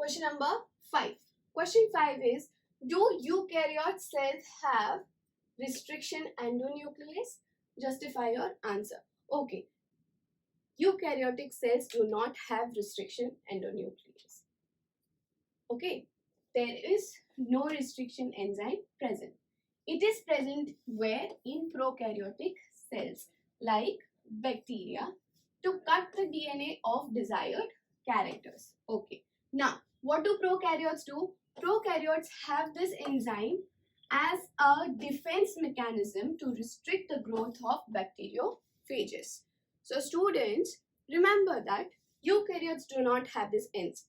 Question number 5. Question 5 is, do eukaryote cells have restriction endonuclease? Justify your answer. Okay. Eukaryotic cells do not have restriction endonuclease. Okay. There is no restriction enzyme present. It is present where? In prokaryotic cells like bacteria to cut the DNA of desired characters. Okay. Now, what do prokaryotes do? Prokaryotes have this enzyme as a defense mechanism to restrict the growth of bacteriophages. So students, remember that eukaryotes do not have this enzyme.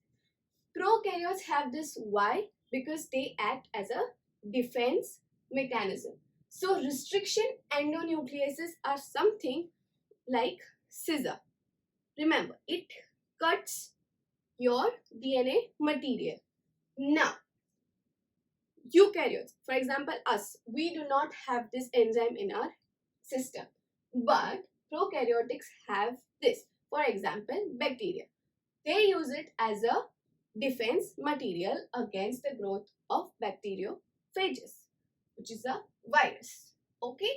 Prokaryotes have this. Why? Because they act as a defense mechanism. So restriction endonucleases are something like scissor. Remember, it cuts your DNA material. Now, eukaryotes, for example us, we do not have this enzyme in our system, but prokaryotics have this. For example, bacteria, they use it as a defense material against the growth of bacteriophages, which is a virus. Okay.